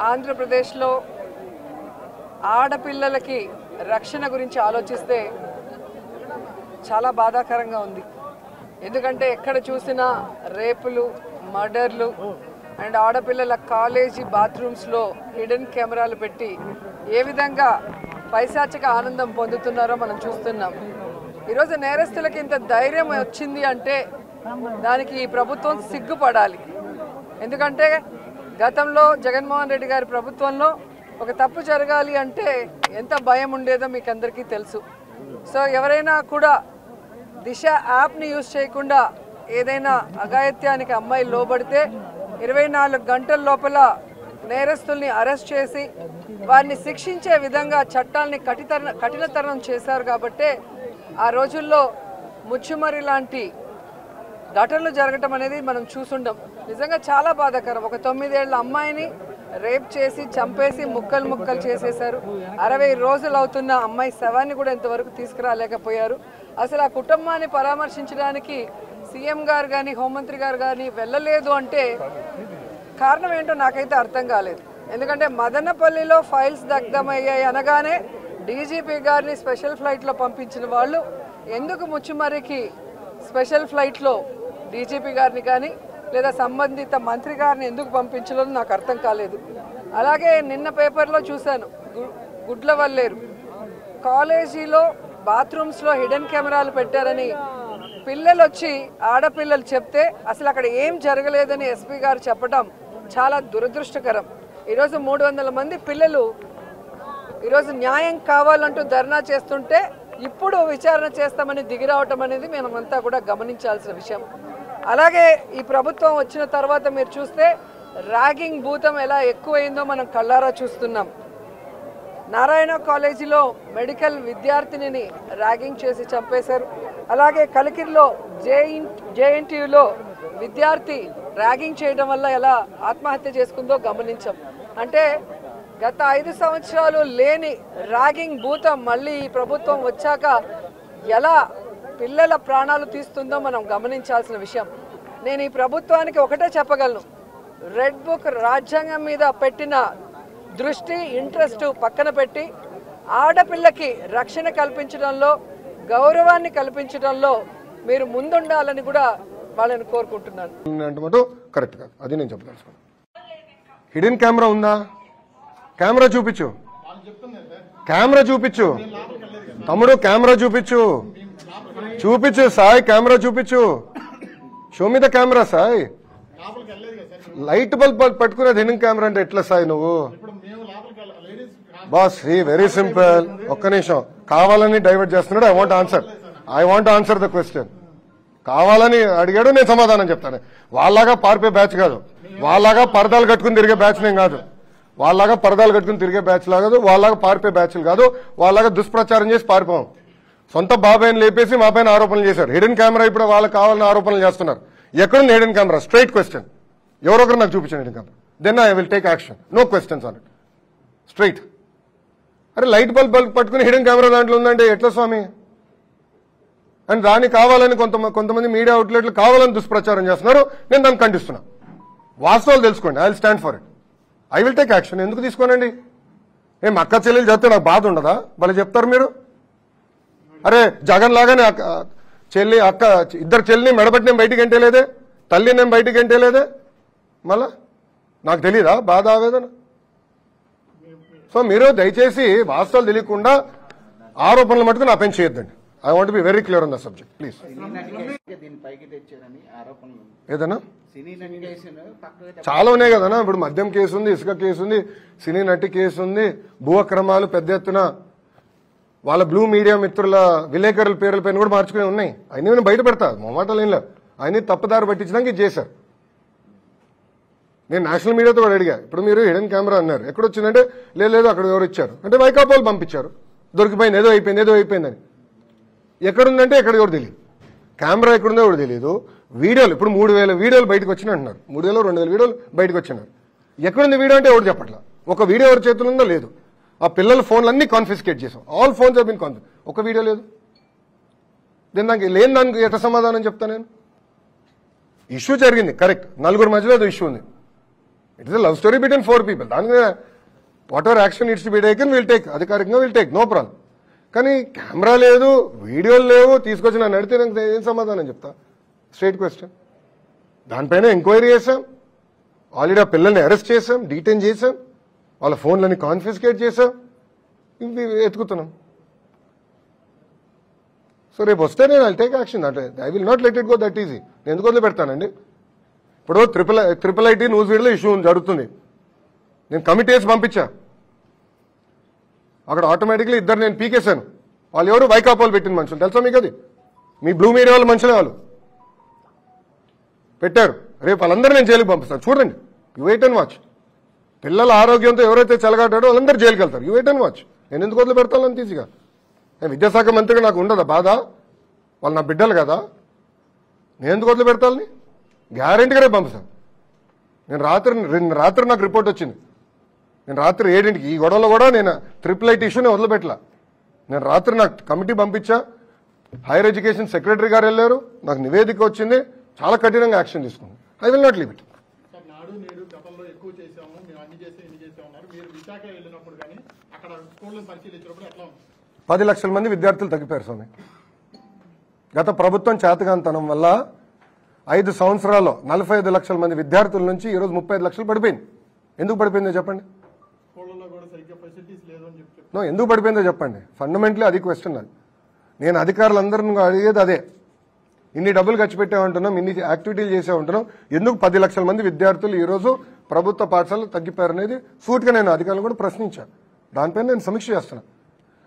ఆంధ్రప్రదేశ్లో ఆడపిల్లలకి రక్షణ గురించి ఆలోచిస్తే చాలా బాధాకరంగా ఉంది. ఎందుకంటే ఎక్కడ చూసినా రేపులు, మర్డర్లు అండ్ ఆడపిల్లల కాలేజీ బాత్రూమ్స్లో హిడెన్ కెమెరాలు పెట్టి ఏ విధంగా పైశాచిక ఆనందం పొందుతున్నారో మనం చూస్తున్నాం. ఈరోజు నేరస్తులకి ఇంత ధైర్యం వచ్చింది అంటే దానికి ఈ ప్రభుత్వం సిగ్గుపడాలి. ఎందుకంటే గతంలో జగన్మోహన్ రెడ్డి గారి ప్రభుత్వంలో ఒక తప్పు జరగాలి అంటే ఎంత భయం ఉండేదో మీకు అందరికీ తెలుసు. సో ఎవరైనా కూడా దిశ యాప్ని యూజ్ చేయకుండా ఏదైనా అఘాయిత్యానికి అమ్మాయి లోబడితే 24 గంటల లోపల నేరస్తుల్ని అరెస్ట్ చేసి వారిని శిక్షించే విధంగా చట్టాలని కఠినతరం చేశారు. కాబట్టే ఆ రోజుల్లో ముచ్చుమరి లాంటి ఘటనలు జరగటం అనేది మనం చూసుండం. నిజంగా చాలా బాధాకరం. ఒక 9 ఏళ్ల అమ్మాయిని రేప్ చేసి చంపేసి ముక్కలు ముక్కలు చేసేశారు. 60 రోజులు అవుతున్న అమ్మాయి శవాన్ని కూడా ఇంతవరకు తీసుకురాలేకపోయారు. అసలు ఆ కుటుంబాన్ని పరామర్శించడానికి సీఎం గారు కానీ హోంమంత్రి గారు కానీ వెళ్ళలేదు అంటే కారణం ఏంటో నాకైతే అర్థం కాలేదు. ఎందుకంటే మదనపల్లిలో ఫైల్స్ దగ్ధమయ్యాయి అనగానే డీజీపీ గారిని స్పెషల్ ఫ్లైట్లో పంపించిన వాళ్ళు ఎందుకు ముచ్చుమరికి స్పెషల్ ఫ్లైట్లో డీజీపీ గారిని కానీ లేదా సంబంధిత మంత్రి గారిని ఎందుకు పంపించలేదో నాకు అర్థం కాలేదు. అలాగే నిన్న పేపర్లో చూశాను, గుడ్లవల్లేరు కాలేజీలో బాత్రూమ్స్లో హిడెన్ కెమెరాలు పెట్టారని పిల్లలు వచ్చి ఆడపిల్లలు చెప్తే అసలు అక్కడ ఏం జరగలేదని ఎస్పీ గారు చెప్పడం చాలా దురదృష్టకరం. ఈరోజు 300 మంది పిల్లలు ఈరోజు న్యాయం కావాలంటూ ధర్నా చేస్తుంటే ఇప్పుడు విచారణ చేస్తామని దిగిరావటం అనేది మనమంతా కూడా గమనించాల్సిన విషయం. అలాగే ఈ ప్రభుత్వం వచ్చిన తర్వాత మీరు చూస్తే ర్యాగింగ్ భూతం ఎలా ఎక్కువైందో మనం కళ్ళారా చూస్తున్నాం. నారాయణ కాలేజీలో మెడికల్ విద్యార్థినిని ర్యాగింగ్ చేసి చంపేశారు. అలాగే కలికిరిలో జేఎన్టీయూలో విద్యార్థి ర్యాగింగ్ చేయడం వల్ల ఎలా ఆత్మహత్య చేసుకుందో గమనించాం. అంటే గత 5 సంవత్సరాలు లేని ర్యాగింగ్ భూతం మళ్ళీ ఈ ప్రభుత్వం వచ్చాక ఎలా పిల్లల ప్రాణాలు తీస్తుందో మనం గమనించాల్సిన విషయం. నేను ఈ ప్రభుత్వానికి ఒకటే చెప్పగలను, రెడ్ బుక్ రాజ్యాంగం మీద పెట్టిన దృష్టి, ఇంట్రెస్ట్ పక్కన పెట్టి ఆడపిల్లకి రక్షణ కల్పించడంలో, గౌరవాన్ని కల్పించడంలో మీరు ముందుండాలని కూడా వాళ్ళని కోరుకుంటున్నాను. కరెక్ట్ కాదు, అది నేను చెప్పదలుచుకున్నాను. హిడెన్ కెమెరా ఉందా? కెమెరా చూపించు, కెమెరా చూపించు తమ్ముడు, కెమెరా చూపించు, చూపించు సాయి, కెమెరా చూపించు. షో మీద కెమెరా సాయి. లైట్ బల్బ్ పట్టుకునేది హిడెన్ కెమెరా అంటే ఎట్లా సాయి నువ్వు? Boss very simple. ఒక్క నిమిషం, కావాలని డైవర్ట్ చేస్తున్నాడు. I want answer the question. కావాలని అడిగాడు, నేను సమాధానం చెప్తాను. వాళ్ళలాగా పారిపోయే బ్యాచ్ కాదు, వాళ్ళలాగా పరదాలు కట్టుకుని తిరిగే బ్యాచ్ నేను కాదు, వాళ్ళలాగా పరదాలు కట్టుకుని తిరిగే బ్యాచ్ కాదు, వాళ్ళలాగా పారిపోయే బ్యాచ్లు కాదు, వాళ్ళలాగా దుష్ప్రచారం చేసి పారిపోం. సొంత బాబాయిని లేపేసి మా పైన ఆరోపణలు చేశారు. హిడెన్ కెమెరా ఇప్పుడు వాళ్ళకి కావాలని ఆరోపణలు చేస్తున్నారు. ఎక్కడుంది హిడెన్ కెమెరా? Straight question. ఎవరొకరు నాకు చూపించండి hidden camera, then I will take action. No questions on it, straight. అరే లైట్ బల్బ్ పట్టుకుని హిడెన్ కెమెరా దాంట్లో ఉందంటే ఎట్లా స్వామి? అండ్ దాన్ని కావాలని కొంతమంది మీడియా అవుట్లెట్లు కావాలని దుష్ప్రచారం చేస్తున్నారు. నేను దాన్ని ఖండిస్తున్నా. వాస్తవాలు తెలుసుకోండి. I will stand for it. I will take action. ఎందుకు తీసుకోనండి? ఏం అక్క చెల్లెలు చెప్తే నాకు బాధ ఉండదా? భలే చెప్తారు మీరు. అరే జగన్ లాగానే చెల్లి అక్క ఇద్దరు చెల్లిని మెడబట్టి నేను బయటికి ఎంటేలేదే, తల్లి నేను బయటికి ఎంటేలేదే, మళ్ళా నాకు తెలీదా బాధ, ఆవేదన? సో మీరు దయచేసి వాస్తవాలు తెలియకుండా ఆరోపణలు మటుకు నా పైన చేయొద్దండి. I want be very clear on the subject please. ఏదన్నా చాలా ఉన్నాయి కదన్నా. ఇప్పుడు మద్యం కేసు ఉంది, ఇసుక కేసు ఉంది, సినీ నటి కేసు ఉంది, భూ అక్రమాలు పెద్ద ఎత్తున వాళ్ళ బ్లూ మీడియా మిత్రుల విలేకరుల పేర్ల పైన కూడా మార్చుకునే ఉన్నాయి. అయినా నేను బయట పెడతా, మొమాటలు ఏం లేవు. ఆయన తప్పుదారి పట్టించడానికి ఇది చేశారు. నేను నేషనల్ మీడియాతో కూడా అడిగా, ఇప్పుడు మీరు హిడెన్ కెమెరా అన్నారు, ఎక్కడొచ్చిందంటే లేదు అక్కడ ఎవరు ఇచ్చారు అంటే వైకాపాలు పంపించారు, దొరికిపోయింది, ఏదో అయిపోయిందని. ఎక్కడుందంటే ఎక్కడ ఎవరు తెలియదు, కెమెరా ఎక్కడుందో ఎవరు తెలియదు. వీడియోలు ఇప్పుడు 3000 వీడియోలు బయటకు వచ్చినాయి అంటున్నారు. 3000 2000 వీడియోలు బయటకు వచ్చినారు. ఎక్కడుంది వీడియో అంటే ఎవరు చెప్పట్లా. ఒక వీడియో ఎవరి చేతులు ఉందో లేదు. ఆ పిల్లల ఫోన్లన్నీ కాన్ఫిస్కేట్ చేసాం. All phones have been confiscate. ఒక వీడియో లేదు. దానికి లేని దానికి ఎట్లా సమాధానం చెప్తా నేను? ఇష్యూ జరిగింది కరెక్ట్, నలుగురు మధ్యలో ఏదో ఇష్యూ ఉంది. It is love story between 4 people. దాని మీద what ever action needs to be taken will take, అధికారికంగా విల్ టేక్, నో ప్రాబ్లం. కానీ కెమెరా లేదు, వీడియోలు లేవు, తీసుకొచ్చి నన్ను అడిగితే నాకు ఏం సమాధానం చెప్తా? Straight question. దానిపైన ఎంక్వైరీ చేశాం, ఆల్రెడీ ఆ పిల్లల్ని అరెస్ట్ చేశాం, డీటైన్ చేశాం, వాళ్ళ ఫోన్లని కాన్ఫిస్కేట్ చేశాం, ఇవి ఎత్తుకుతున్నాం. సో రేపు వస్తే నేను ఐ టేక్ యాక్షన్. అంటే I will not let it go that easy. నేను ఎందుకు వదిలి పెడతానండి? ఇప్పుడు ట్రిపుల్ ఐటీ న్యూస్వీడ్లో ఇష్యూ జరుగుతుంది, నేను కమిటీ వేసి పంపించా, అక్కడ ఆటోమేటిక్లీ ఇద్దరు నేను పీకేశాను. వాళ్ళు ఎవరు? వైకాపాలు పెట్టిన మనుషులు, తెలుసా మీకు? అది మీ బ్లూ మీడియా వాళ్ళ మనుషులే, వాళ్ళు పెట్టారు. రేపు వాళ్ళందరూ నేను జైలుకి పంపిస్తాను, చూడండి. You wait and watch. పిల్లల ఆరోగ్యంతో ఎవరైతే చెలగాటాడో వాళ్ళందరూ జైలుకి వెళ్తారు. You wait and watch. నేను ఎందుకు వదిలి పెడతాను అంత ఈజీగా? నేను విద్యాశాఖ మంత్రిగా నాకు ఉండదా బాధ? వాళ్ళు నా బిడ్డలు కదా, నేను ఎందుకు వదిలి పెడతాను? గ్యారెంటీగా రేపు పంపిస్తాను. నేను రాత్రి నాకు రిపోర్ట్ వచ్చింది, నేను రాత్రి 7ంటికి ఈ గొడవలో కూడా నేను ట్రిపుల్ ఐటీ ఇష్యూని వదిలిపెట్టలా. నేను రాత్రి నాకు కమిటీ పంపించా, హైయర్ ఎడ్యుకేషన్ సెక్రటరీ గారు వెళ్ళారు, నాకు నివేదిక వచ్చింది, చాలా కఠినంగా యాక్షన్ తీసుకున్నాను. I will not leave it. నాడు నేడు గతంలో ఎక్కువ చేసాము, మేము అన్ని చేసి ఇన్ని చేసాము అన్నారు. మీరు విశాఖ వెళ్ళినప్పుడు కానీ అక్కడ స్కూళ్ళను పరిశీలించినప్పుడు ఎట్లా ఉంది? 10 లక్షల మంది విద్యార్థులు తగ్గిపోయారు స్వామి. గత ప్రభుత్వం చేతగాంతనం వల్ల 5 సంవత్సరాల్లో 45 లక్షల మంది విద్యార్థుల నుంచి ఈరోజు 35 లక్షలు పడిపోయింది. ఎందుకు పడిపోయిందో చెప్పండి? స్కూళ్ళలో కూడా సరిగ్గా ఫెసిలిటీస్ లేదు అని చెప్పి నో, ఎందుకు పడిపోయిందో చెప్పండి. ఫండమెంటలీ అది క్వశ్చన్. అది నేను అధికారులందరినీ అడిగేది అదే. ఇన్ని డబ్బులు ఖర్చు పెట్టామంటున్నాం, ఇన్ని యాక్టివిటీలు చేసామంటున్నాం, ఎందుకు 10 లక్షల మంది విద్యార్థులు ఈరోజు ప్రభుత్వ పాఠశాలలు తగ్గిపోయారనేది సూటిగా నేను అధికారులు కూడా ప్రశ్నించాను. దానిపైన నేను సమీక్ష చేస్తున్నా.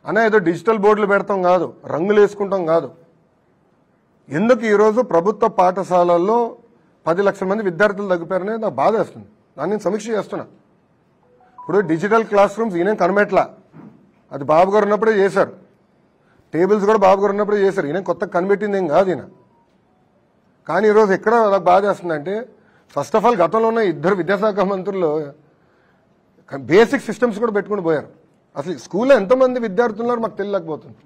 అనే ఏదో డిజిటల్ బోర్డులు పెడతాం కాదు, రంగులు వేసుకుంటాం కాదు. ఎందుకు ఈరోజు ప్రభుత్వ పాఠశాలల్లో 10 లక్షల మంది విద్యార్థులు తగ్గిపోయారనేది నాకు బాధ వేస్తుంది. దాన్ని నేను సమీక్ష చేస్తున్నా. ఇప్పుడు డిజిటల్ క్లాస్ రూమ్స్ ఈయన కనిపెట్టలా, అది బాబు గారు ఉన్నప్పుడే చేశారు. టేబుల్స్ కూడా బాబు గారు ఉన్నప్పుడే చేశారు, ఈయన కొత్త కనిపెట్టింది ఏం కాదు ఈయన. కానీ ఈరోజు ఎక్కడ నాకు బాధ వేస్తుందంటే, ఫస్ట్ ఆఫ్ ఆల్ గతంలో ఉన్న 2 విద్యాశాఖ మంత్రులు బేసిక్ సిస్టమ్స్ కూడా పెట్టుకుని పోయారు. అసలు స్కూల్లో ఎంతమంది విద్యార్థులు ఉన్నారు మాకు తెలియలేకపోతుంది.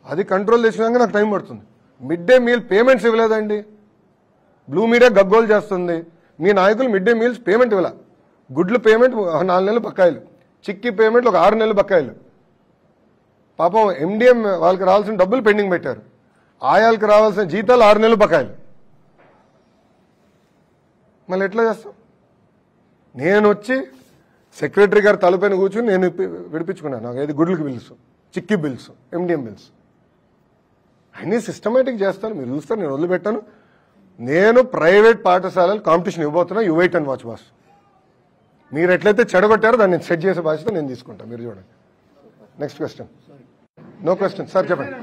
అది కంట్రోల్ చేసినాక నాకు టైం పడుతుంది. మిడ్ డే మీల్ పేమెంట్స్ ఇవ్వలేదండి, బ్లూ మీడియా గగ్గోలు చేస్తుంది. మీ నాయకులు మిడ్ డే మీల్స్ పేమెంట్ ఇవ్వాల. గుడ్లు పేమెంట్ 4 నెలలు బకాయిలు, చిక్కీ పేమెంట్లు ఒక 6 నెలలు బకాయిలు. పాపం ఎండిఎం వాళ్ళకి రావాల్సిన డబ్బులు పెండింగ్ పెట్టారు. ఆయాలకు రావాల్సిన జీతాలు 6 నెలలు బకాయిలు. మళ్ళీ ఎట్లా చేస్తాం? నేను వచ్చి సెక్రటరీ గారు తలపైన కూర్చుని నేను విడిపించుకున్నాను. నాకు ఏది గుడ్లకి bills, chikki bills, MDM bills అన్నీ సిస్టమేటిక్ చేస్తాను. మీరు చూస్తారు, నేను వదిలిపెట్టాను. నేను ప్రైవేట్ పాఠశాలలు కాంపిటీషన్ ఇవ్వబోతున్నా. You wait and watch boss. మీరు ఎట్లయితే చెడగొట్టారో దాన్ని నేను సెట్ చేసే బాధ్యత నేను తీసుకుంటాను. మీరు చూడండి. Next question. No question sir, చెప్పండి.